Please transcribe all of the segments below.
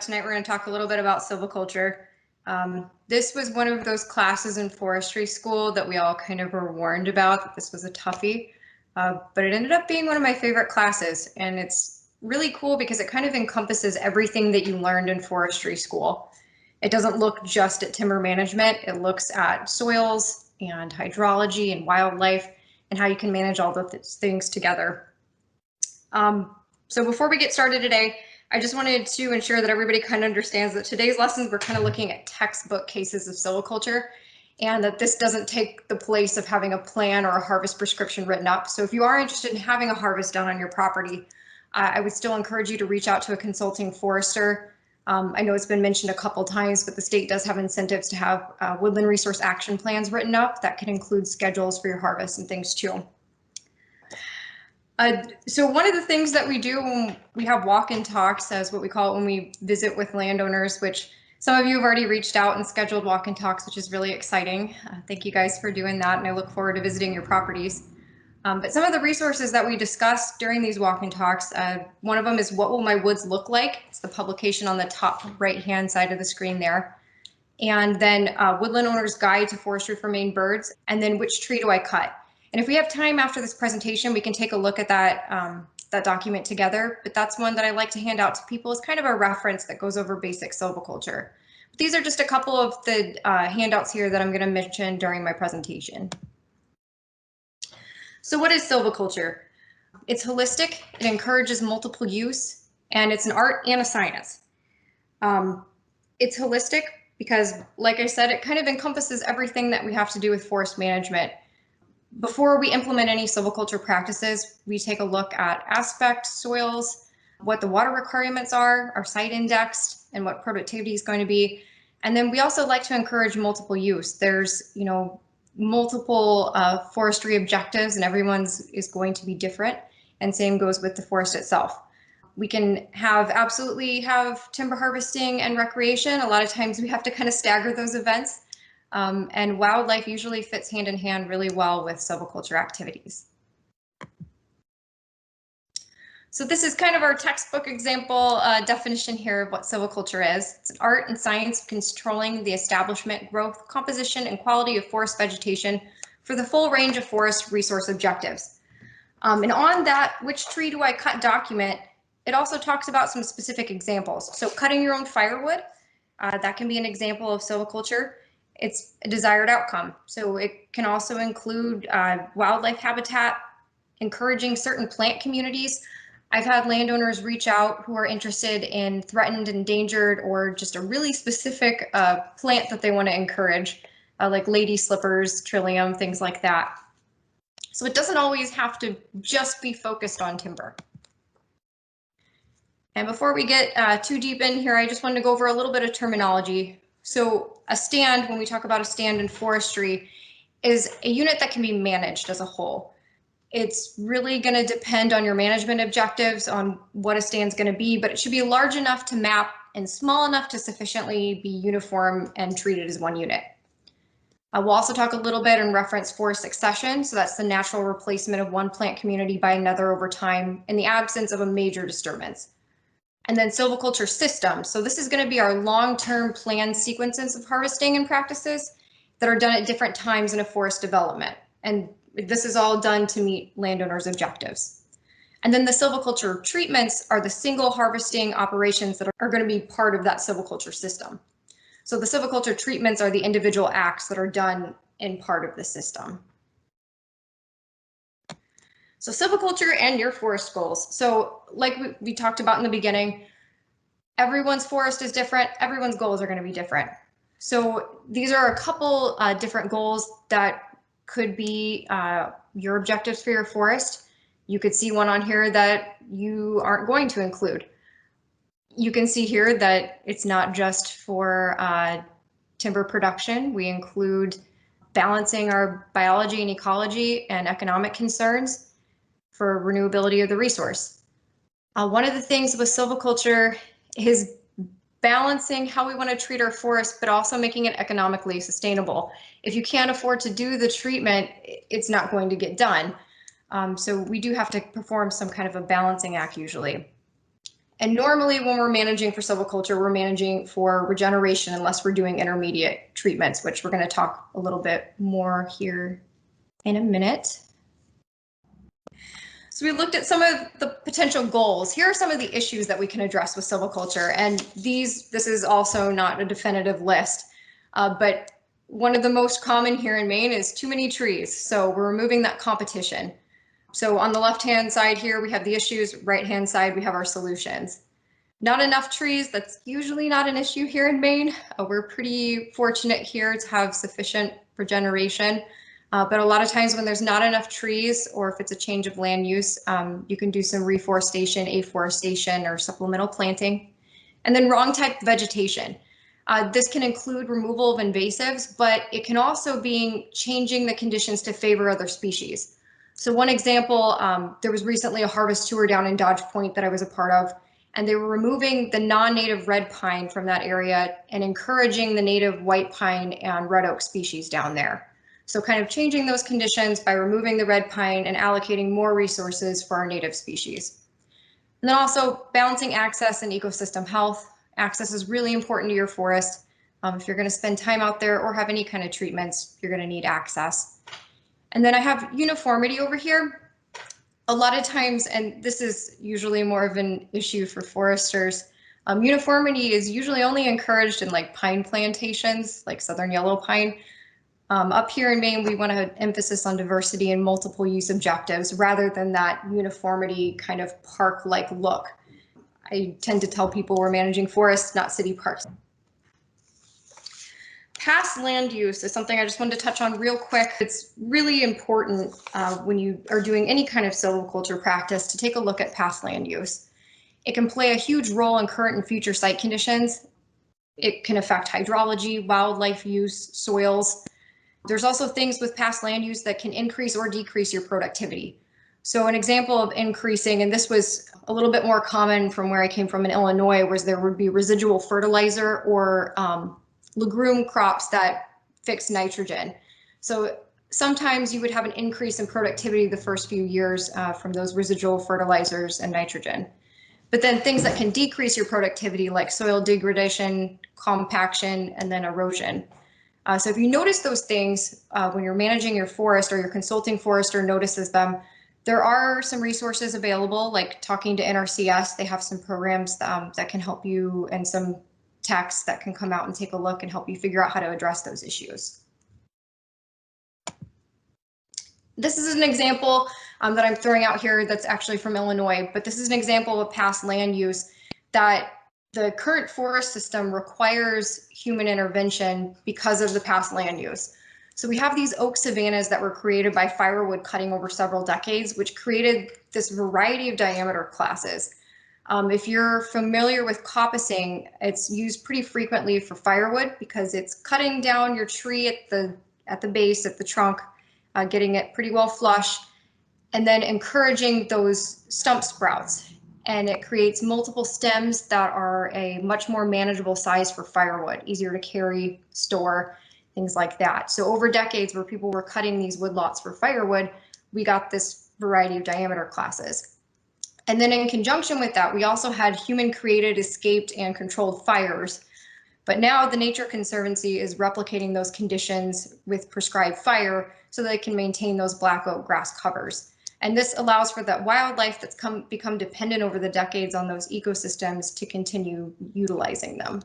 Tonight we're going to talk a little bit about silviculture. This was one of those classes in forestry school that we all kind of were warned about, that this was a toughie, but it ended up being one of my favorite classes, and it's really cool because it kind of encompasses everything that you learned in forestry school. It doesn't look just at timber management, it looks at soils and hydrology and wildlife and how you can manage all those things together. So before we get started today, I just wanted to ensure that everybody kind of understands that today's lessons, we're kind of looking at textbook cases of silviculture, and that this doesn't take the place of having a plan or a harvest prescription written up. So if you are interested in having a harvest done on your property, I would still encourage you to reach out to a consulting forester. I know it's been mentioned a couple times, but the state does have incentives to have woodland resource action plans written up that can include schedules for your harvest and things too. So one of the things that we do when we have walk-in talks, as what we call it when we visit with landowners, which some of you have already reached out and scheduled walk-in talks, which is really exciting. Thank you guys for doing that, and I look forward to visiting your properties. But some of the resources that we discussed during these walk-in talks, one of them is What Will My Woods Look Like? It's the publication on the top right-hand side of the screen there. And then Woodland Owner's Guide to Forestry for Maine Birds, and then Which Tree Do I Cut? And if we have time after this presentation, we can take a look at that, that document together. But that's one that I like to hand out to people as kind of a reference that goes over basic silviculture. But these are just a couple of the handouts here that I'm going to mention during my presentation. So what is silviculture? It's holistic, it encourages multiple use, and it's an art and a science. It's holistic because, like I said, it kind of encompasses everything that we have to do with forest management. Before we implement any silviculture practices, we take a look at aspect, soils, what the water requirements are site indexed, and what productivity is going to be. And then we also like to encourage multiple use. There's, multiple forestry objectives, and everyone's is going to be different. And same goes with the forest itself. We can absolutely have timber harvesting and recreation. A lot of times we have to kind of stagger those events. And wildlife usually fits hand in hand really well with silviculture activities. So this is kind of our textbook example definition here of what silviculture is. It's an art and science of controlling the establishment, growth, composition, and quality of forest vegetation for the full range of forest resource objectives. And on that Which Tree Do I Cut document, it also talks about some specific examples. So cutting your own firewood, that can be an example of silviculture. It's a desired outcome. So it can also include wildlife habitat, encouraging certain plant communities. I've had landowners reach out who are interested in threatened, endangered, or just a really specific plant that they want to encourage, like lady slippers, trillium, things like that. So it doesn't always have to just be focused on timber. And before we get too deep in here, I just wanted to go over a little bit of terminology. So a stand, when we talk about a stand in forestry, is a unit that can be managed as a whole. It's really going to depend on your management objectives on what a stand's going to be, but it should be large enough to map and small enough to sufficiently be uniform and treated as one unit. We'll also talk a little bit and reference forest succession. So that's the natural replacement of one plant community by another over time in the absence of a major disturbance. And then silviculture systems. So this is going to be our long-term planned sequences of harvesting and practices that are done at different times in a forest development. And this is all done to meet landowners' objectives. And then the silviculture treatments are the single harvesting operations that are going to be part of that silviculture system. So the silviculture treatments are the individual acts that are done in part of the system. So silviculture and your forest goals. So like we talked about in the beginning, everyone's forest is different, everyone's goals are going to be different. So these are a couple different goals that could be your objectives for your forest. You could see one on here that you aren't going to include. You can see here that it's not just for timber production. We include balancing our biology and ecology and economic concerns for renewability of the resource. One of the things with silviculture is balancing how we want to treat our forest, but also making it economically sustainable. If you can't afford to do the treatment, it's not going to get done. So we do have to perform some kind of a balancing act usually. And normally when we're managing for silviculture, we're managing for regeneration unless we're doing intermediate treatments, which we're going to talk a little bit more here in a minute. So we looked at some of the potential goals. Here are some of the issues that we can address with silviculture, and this is also not a definitive list, but one of the most common here in Maine is too many trees. So we're removing that competition. So on the left-hand side here, we have the issues. Right-hand side, we have our solutions. Not enough trees, that's usually not an issue here in Maine. We're pretty fortunate here to have sufficient regeneration. But a lot of times when there's not enough trees, or if it's a change of land use, you can do some reforestation, afforestation, or supplemental planting. And then wrong type vegetation. This can include removal of invasives, but it can also be changing the conditions to favor other species. So one example, there was recently a harvest tour down in Dodge Point that I was a part of, and they were removing the non-native red pine from that area and encouraging the native white pine and red oak species down there. So kind of changing those conditions by removing the red pine and allocating more resources for our native species. And then also balancing access and ecosystem health. Access is really important to your forest. If you're going to spend time out there or have any kind of treatments, you're going to need access. And then I have uniformity over here. A lot of times, and this is usually more of an issue for foresters, uniformity is usually only encouraged in like pine plantations, like southern yellow pine. Up here in Maine, we want to have emphasis on diversity and multiple use objectives rather than that uniformity kind of park-like look. I tend to tell people we're managing forests, not city parks. Past land use is something I just wanted to touch on real quick. It's really important when you are doing any kind of silviculture practice to take a look at past land use. It can play a huge role in current and future site conditions. It can affect hydrology, wildlife use, soils. There's also things with past land use that can increase or decrease your productivity. So an example of increasing, and this was a little bit more common from where I came from in Illinois, was there would be residual fertilizer or legume crops that fix nitrogen. So sometimes you would have an increase in productivity the first few years from those residual fertilizers and nitrogen. But then things that can decrease your productivity like soil degradation, compaction, and then erosion. So if you notice those things when you're managing your forest or your consulting forester notices them, there are some resources available, like talking to NRCS. They have some programs that can help you, and some techs that can come out and take a look and help you figure out how to address those issues. This is an example that I'm throwing out here that's actually from Illinois, but this is an example of past land use that the current forest system requires human intervention because of the past land use. So we have these oak savannas that were created by firewood cutting over several decades, which created this variety of diameter classes. If you're familiar with coppicing, it's used pretty frequently for firewood because it's cutting down your tree at the base, at the trunk, getting it pretty well flush, and then encouraging those stump sprouts. And it creates multiple stems that are a much more manageable size for firewood, easier to carry, store, things like that. So over decades where people were cutting these woodlots for firewood, we got this variety of diameter classes. And then in conjunction with that, we also had human-created, escaped, and controlled fires. But now the Nature Conservancy is replicating those conditions with prescribed fire so they can maintain those black oak grass covers. And this allows for that wildlife that's become dependent over the decades on those ecosystems to continue utilizing them.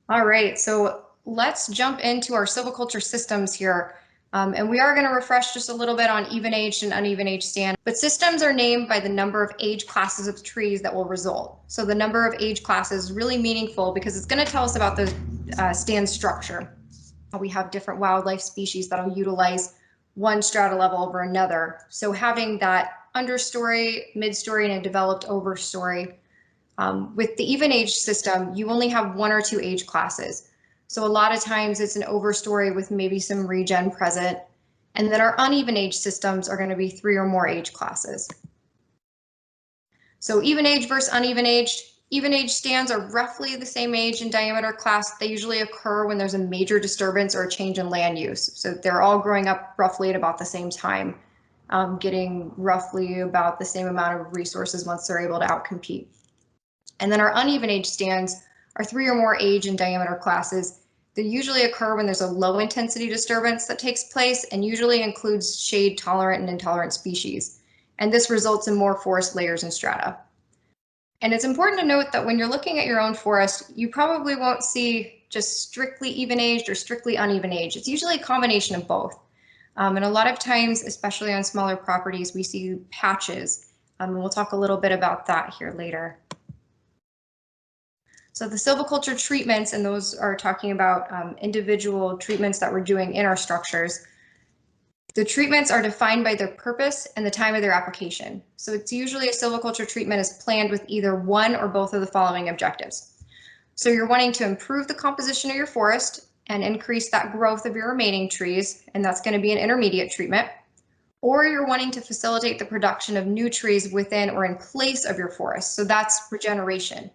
All right, so let's jump into our silviculture systems here. And we are going to refresh just a little bit on even-aged and uneven-aged stand. But systems are named by the number of age classes of trees that will result. So the number of age classes is really meaningful because it's going to tell us about the stand structure. We have different wildlife species that will utilize one strata level over another. So having that understory, midstory, and a developed overstory. With the even-aged system, you only have one or two age classes. So a lot of times it's an overstory with maybe some regen present. And then our uneven age systems are going to be 3 or more age classes. So even age versus uneven aged. Even age stands are roughly the same age and diameter class. They usually occur when there's a major disturbance or a change in land use. So they're all growing up roughly at about the same time. getting roughly about the same amount of resources once they're able to outcompete. And then our uneven age stands are 3 or more age and diameter classes. They usually occur when there's a low intensity disturbance that takes place and usually includes shade tolerant and intolerant species. And this results in more forest layers and strata. And it's important to note that when you're looking at your own forest, you probably won't see just strictly even aged or strictly uneven age. It's usually a combination of both. And a lot of times, especially on smaller properties, we see patches. And we'll talk a little bit about that here later. So the silviculture treatments, and those are talking about individual treatments that we're doing in our structures. The treatments are defined by their purpose and the time of their application. So it's usually a silviculture treatment is planned with either one or both of the following objectives. So you're wanting to improve the composition of your forest and increase that growth of your remaining trees, and that's going to be an intermediate treatment. Or you're wanting to facilitate the production of new trees within or in place of your forest. So that's regeneration.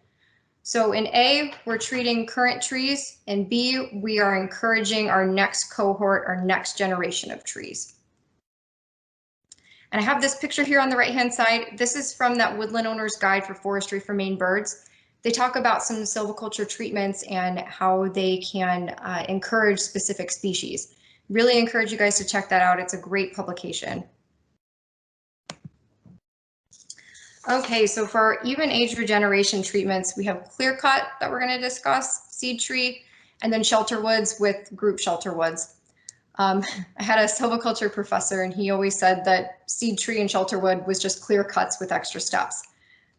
So in A, we're treating current trees, and B, we are encouraging our next cohort, our next generation of trees. And I have this picture here on the right-hand side. This is from that Woodland Owner's Guide for Forestry for Maine Birds. They talk about some silviculture treatments and how they can encourage specific species. Really encourage you guys to check that out. It's a great publication. Okay, so for our even age regeneration treatments, we have clear cut that we're going to discuss, seed tree, and then shelter woods with group shelter woods. I had a silviculture professor, and he always said that seed tree and shelter wood was just clear cuts with extra steps.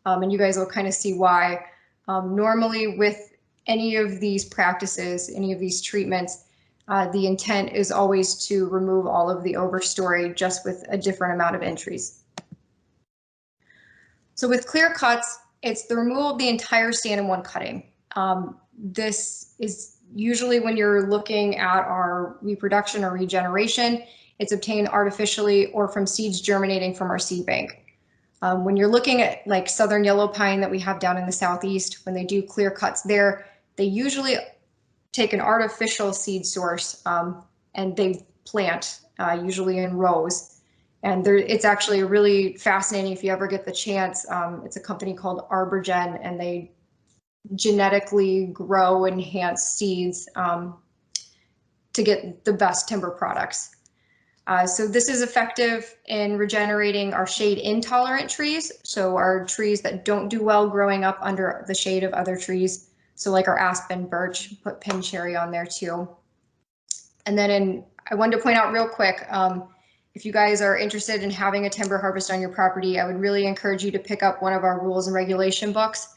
And you guys will kind of see why. Normally with any of these practices, any of these treatments, the intent is always to remove all of the overstory just with a different amount of entries. So with clear cuts, it's the removal of the entire stand in one cutting. This is usually when you're looking at our reproduction or regeneration, it's obtained artificially or from seeds germinating from our seed bank. When you're looking at like southern yellow pine that we have down in the southeast, when they do clear cuts there, they usually take an artificial seed source and they plant usually in rows. And it's actually really fascinating if you ever get the chance. It's a company called Arborgen, and they genetically grow and enhance seeds to get the best timber products. So this is effective in regenerating our shade intolerant trees. So our trees that don't do well growing up under the shade of other trees. So like our aspen, birch, put pin cherry on there too. And then I wanted to point out real quick, if you guys are interested in having a timber harvest on your property, I would really encourage you to pick up one of our rules and regulation books.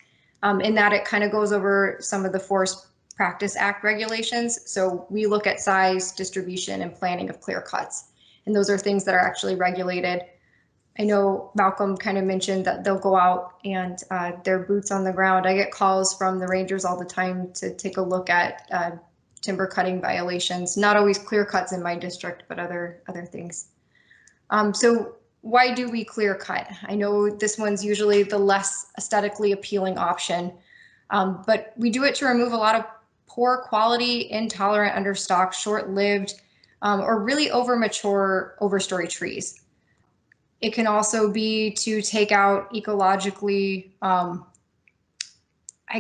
In that it kind of goes over some of the Forest Practice Act regulations. So we look at size, distribution, and planning of clear cuts. And those are things that are actually regulated. I know Malcolm kind of mentioned that they'll go out and their boots on the ground. I get calls from the rangers all the time to take a look at timber cutting violations, not always clear cuts in my district, but other things. So why do we clear cut? I know this one's usually the less aesthetically appealing option, but we do it to remove a lot of poor quality, intolerant, understocked, short-lived, or really over-mature, overstory trees. It can also be to take out ecologically, I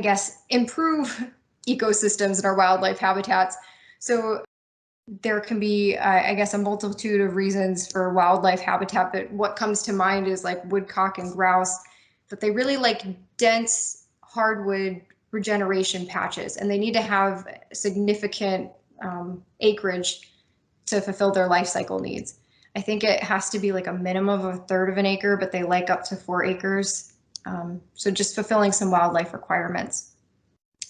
guess, improve ecosystems in our wildlife habitats. So there can be, I guess, a multitude of reasons for wildlife habitat, but what comes to mind is like woodcock and grouse, that they really like dense hardwood regeneration patches, and they need to have significant acreage to fulfill their life cycle needs. I think it has to be like a minimum of 1/3 of an acre, but they like up to 4 acres. So just fulfilling some wildlife requirements.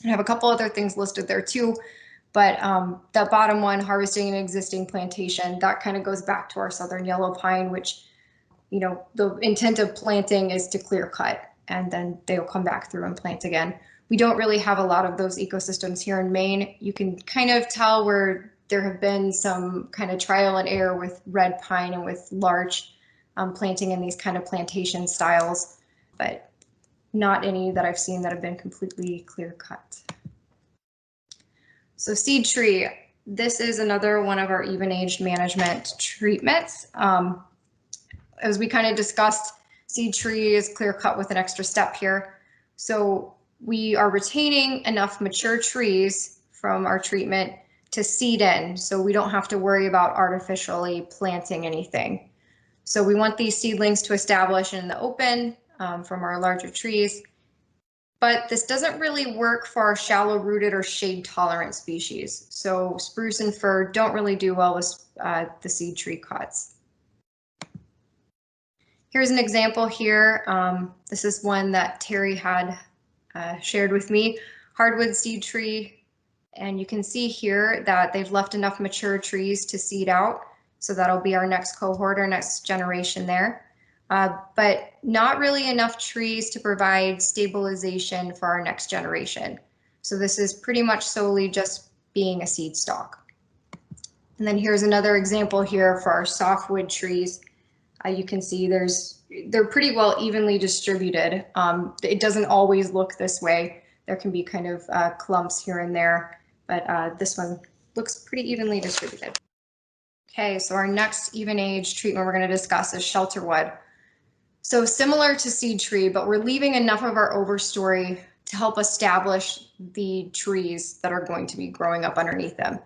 I have a couple other things listed there too. But that bottom one, harvesting an existing plantation, that kind of goes back to our southern yellow pine, which, you know, the intent of planting is to clear cut, and then they'll come back through and plant again. We don't really have a lot of those ecosystems here in Maine. You can kind of tell where there have been some kind of trial and error with red pine and with larch planting in these kind of plantation styles, but not any that I've seen that have been completely clear cut. So seed tree, this is another one of our even-aged management treatments. as we kind of discussed, seed tree is clear cut with an extra step here. So we are retaining enough mature trees from our treatment to seed in, so we don't have to worry about artificially planting anything. So we want these seedlings to establish in the open from our larger trees. But this doesn't really work for our shallow rooted or shade tolerant species. So spruce and fir don't really do well with the seed tree cuts. Here's an example here. This is one that Terry had shared with me, hardwood seed tree. And you can see here that they've left enough mature trees to seed out. So that'll be our next cohort, our next generation there. But not really enough trees to provide stabilization for our next generation. So this is pretty much solely just being a seed stock. And then here's another example here for our softwood trees. You can see they're pretty well evenly distributed. It doesn't always look this way. There can be kind of clumps here and there, but this one looks pretty evenly distributed. Okay, so our next even age treatment we're going to discuss is shelterwood. So similar to seed tree, but we're leaving enough of our overstory to help establish the trees that are going to be growing up underneath them.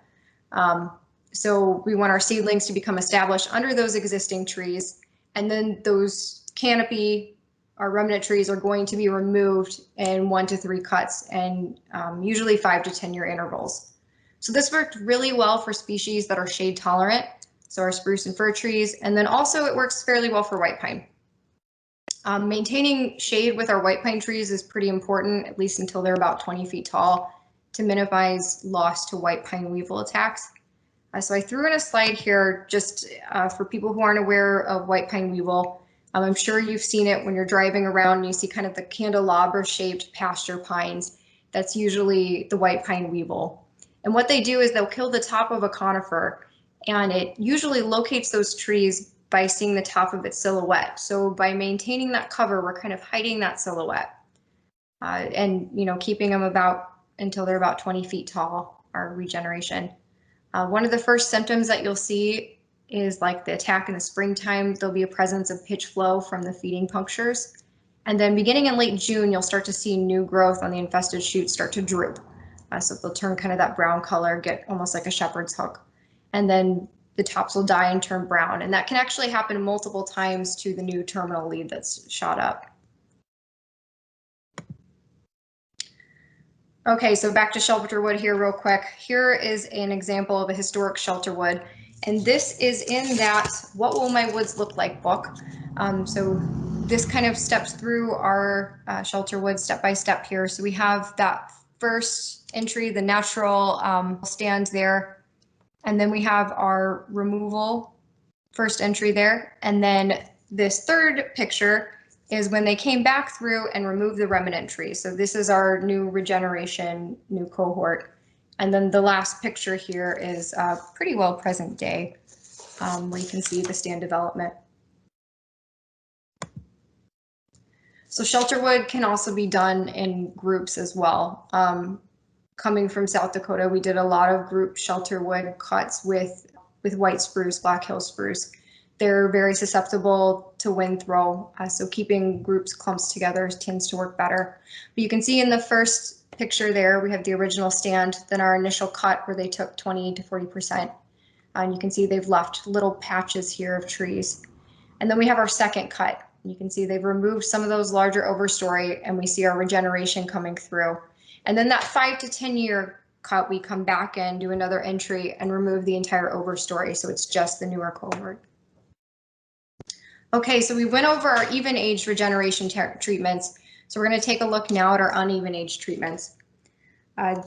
So we want our seedlings to become established under those existing trees, and then those canopy, our remnant trees, are going to be removed in 1 to 3 cuts, and usually 5 to 10-year intervals. So this worked really well for species that are shade tolerant, so our spruce and fir trees, and then also it works fairly well for white pine. Maintaining shade with our white pine trees is pretty important, at least until they're about 20 feet tall, to minimize loss to white pine weevil attacks. So I threw in a slide here just for people who aren't aware of white pine weevil. I'm sure you've seen it when you're driving around and you see kind of the candelabra-shaped pasture pines. That's usually the white pine weevil. And what they do is they'll kill the top of a conifer, and it usually locates those trees by seeing the top of its silhouette. So by maintaining that cover, we're kind of hiding that silhouette and keeping them until they're about 20 feet tall, our regeneration. One of the first symptoms that you'll see is like the attack in the springtime. There'll be a presence of pitch flow from the feeding punctures. And then beginning in late June, you'll start to see new growth on the infested shoots start to droop. So they'll turn kind of that brown color, get almost like a shepherd's hook. And then the tops will die and turn brown. And that can actually happen multiple times to the new terminal lead that's shot up. Okay, so back to shelterwood here real quick. Here is an example of a historic shelterwood. And this is in that What Will My Woods Look Like book. So this kind of steps through our shelterwood step by step here. So we have that first entry, the natural stand there. And then we have our removal first entry there. And then this third picture is when they came back through and removed the remnant tree. So this is our new regeneration, new cohort. And then the last picture here is pretty well present day, where you can see the stand development. So shelterwood can also be done in groups as well. Coming from South Dakota, we did a lot of group shelterwood cuts with white spruce, Black Hill spruce. They're very susceptible to wind throw, so keeping groups, clumps together tends to work better. But you can see in the first picture there, we have the original stand, then our initial cut where they took 20 to 40%. And you can see they've left little patches here of trees. And then we have our second cut. You can see they've removed some of those larger overstory, and we see our regeneration coming through. And then that 5 to 10 year cut, we come back in, do another entry and remove the entire overstory. So it's just the newer cohort. Okay, so we went over our even age regeneration treatments. So we're going to take a look now at our uneven age treatments.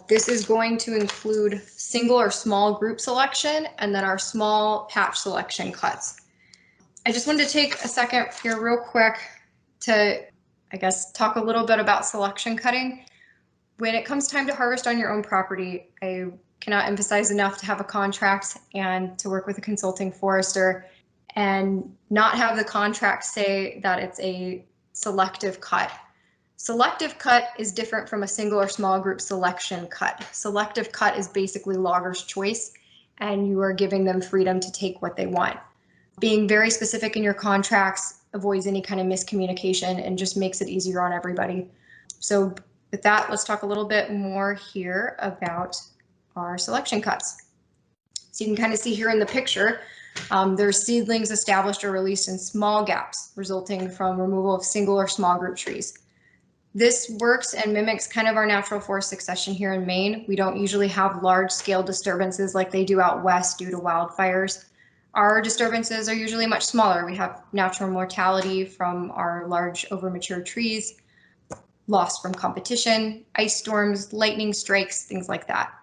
This is going to include single or small group selection and then our small patch selection cuts. I just wanted to take a second here real quick to, I guess, talk a little bit about selection cutting. When it comes time to harvest on your own property, I cannot emphasize enough to have a contract and to work with a consulting forester and not have the contract say that it's a selective cut. Selective cut is different from a single or small group selection cut. Selective cut is basically logger's choice, and you are giving them freedom to take what they want. Being very specific in your contracts avoids any kind of miscommunication and just makes it easier on everybody. So with that, let's talk a little bit more here about our selection cuts. So you can kind of see here in the picture, there's seedlings established or released in small gaps, resulting from removal of single or small group trees. This works and mimics kind of our natural forest succession here in Maine. We don't usually have large scale disturbances like they do out west due to wildfires. Our disturbances are usually much smaller. We have natural mortality from our large overmature trees, loss from competition, ice storms, lightning strikes, things like that.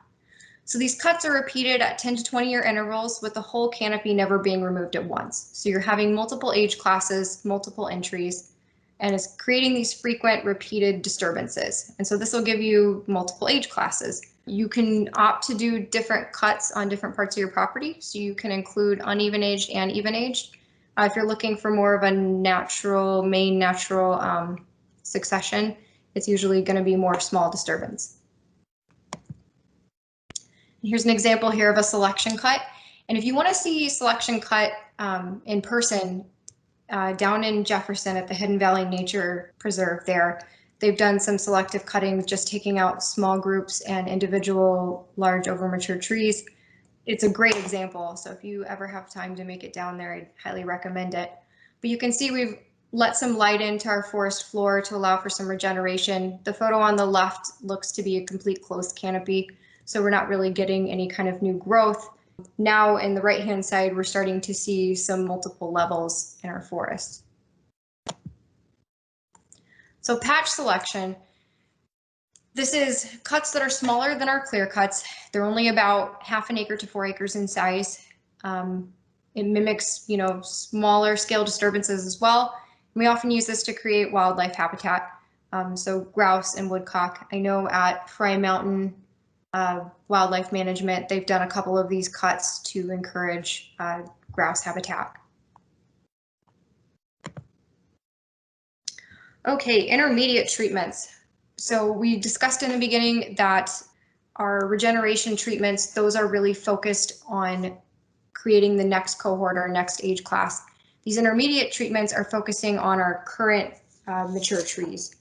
So these cuts are repeated at 10 to 20 year intervals with the whole canopy never being removed at once. So you're having multiple age classes, multiple entries, and it's creating these frequent repeated disturbances. And so this will give you multiple age classes. You can opt to do different cuts on different parts of your property. So you can include uneven aged and even aged. If you're looking for more of a natural, Maine natural succession, it's usually going to be more small disturbance. Here's an example here of a selection cut. And if you want to see selection cut in person, down in Jefferson at the Hidden Valley Nature Preserve there, they've done some selective cutting, just taking out small groups and individual large overmature trees. It's a great example. So if you ever have time to make it down there, I'd highly recommend it. But you can see we've let some light into our forest floor to allow for some regeneration. The photo on the left looks to be a complete closed canopy, so we're not really getting any kind of new growth. Now in the right-hand side, we're starting to see some multiple levels in our forest. So patch selection. This is cuts that are smaller than our clear cuts. They're only about 1/2 acre to 4 acres in size. It mimics, smaller scale disturbances as well. We often use this to create wildlife habitat. So grouse and woodcock. I know at Fry Mountain Wildlife Management, they've done a couple of these cuts to encourage grouse habitat. Okay, intermediate treatments. So we discussed in the beginning that our regeneration treatments, those are really focused on creating the next cohort or next age class. These intermediate treatments are focusing on our current mature trees.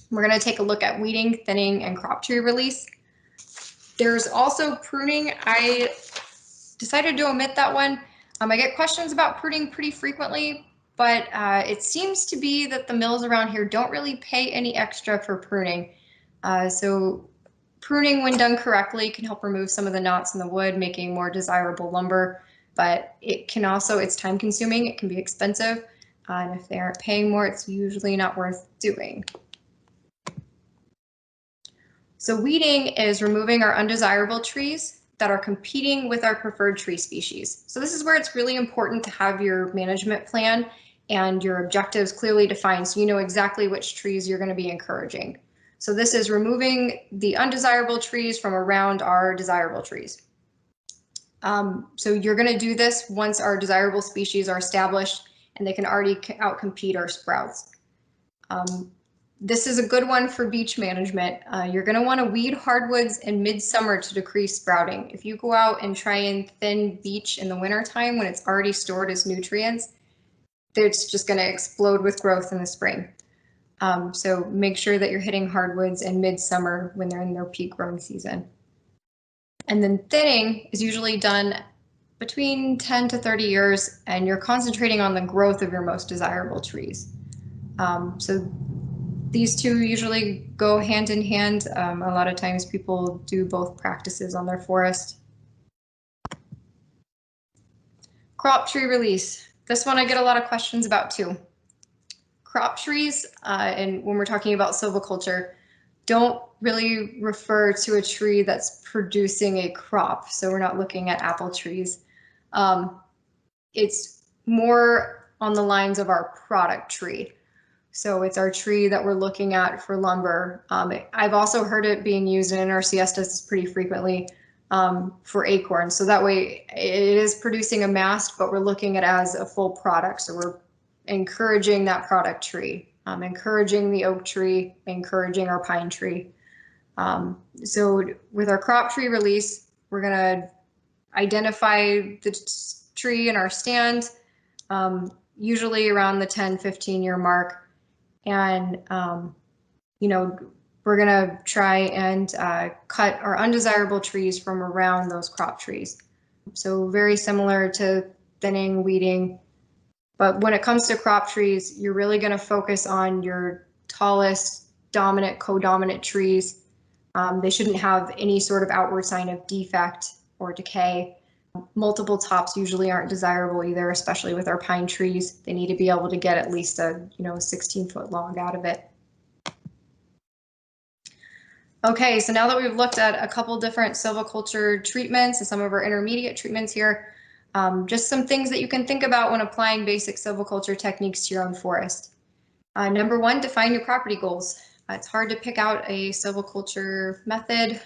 We're going to take a look at weeding, thinning, and crop tree release. There's also pruning. I decided to omit that one. I get questions about pruning pretty frequently, but it seems to be that the mills around here don't really pay any extra for pruning. So pruning, when done correctly, can help remove some of the knots in the wood, making more desirable lumber, but it can also, it's time consuming, it can be expensive, and if they aren't paying more, it's usually not worth doing. So weeding is removing our undesirable trees that are competing with our preferred tree species. So this is where it's really important to have your management plan and your objectives clearly defined so you know exactly which trees you're going to be encouraging. So this is removing the undesirable trees from around our desirable trees. So you're going to do this once our desirable species are established and they can already outcompete our sprouts. This is a good one for beech management. You're going to want to weed hardwoods in midsummer to decrease sprouting. If you go out and try and thin beech in the wintertime when it's already stored as nutrients, it's just going to explode with growth in the spring. So make sure that you're hitting hardwoods in midsummer when they're in their peak growing season. And then thinning is usually done between 10 to 30 years, and you're concentrating on the growth of your most desirable trees. So these two usually go hand in hand. A lot of times people do both practices on their forest. Crop tree release. This one I get a lot of questions about too. Crop trees, and when we're talking about silviculture, don't really refer to a tree that's producing a crop. So we're not looking at apple trees. It's more on the lines of our product tree. So it's our tree that we're looking at for lumber. I've also heard it being used, and NRCS does this pretty frequently, for acorns. So that way it is producing a mast, but we're looking at it as a full product. So we're encouraging that product tree, encouraging the oak tree, encouraging our pine tree. So with our crop tree release, we're going to identify the tree in our stand, usually around the 10-15 year mark. And, you know, we're gonna try and cut our undesirable trees from around those crop trees. So very similar to thinning, weeding, but when it comes to crop trees, you're really gonna focus on your tallest, dominant, co-dominant trees. They shouldn't have any sort of outward sign of defect or decay. Multiple tops usually aren't desirable either, especially with our pine trees. They need to be able to get at least a 16-foot log out of it. Okay, so now that we've looked at a couple different silviculture treatments and some of our intermediate treatments here, just some things that you can think about when applying basic silviculture techniques to your own forest. Number one, define your property goals. It's hard to pick out a silviculture method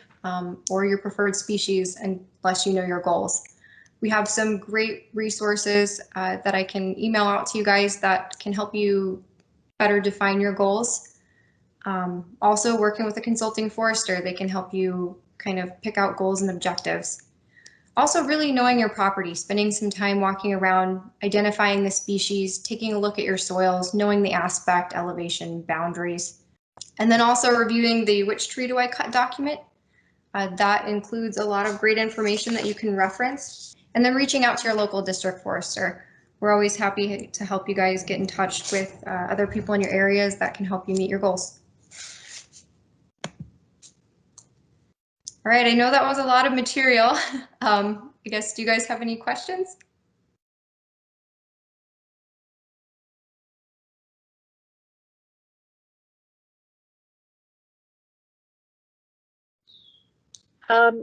or your preferred species unless you know your goals. We have some great resources that I can email out to you guys that can help you better define your goals. Also, working with a consulting forester, they can help you kind of pick out goals and objectives. Also, really knowing your property, spending some time walking around, identifying the species, taking a look at your soils, knowing the aspect, elevation, boundaries, and then also reviewing the which tree do I cut document. That includes a lot of great information that you can reference, and then reaching out to your local district forester. We're always happy to help you guys get in touch with other people in your areas that can help you meet your goals. All right, I know that was a lot of material. I guess, do you guys have any questions?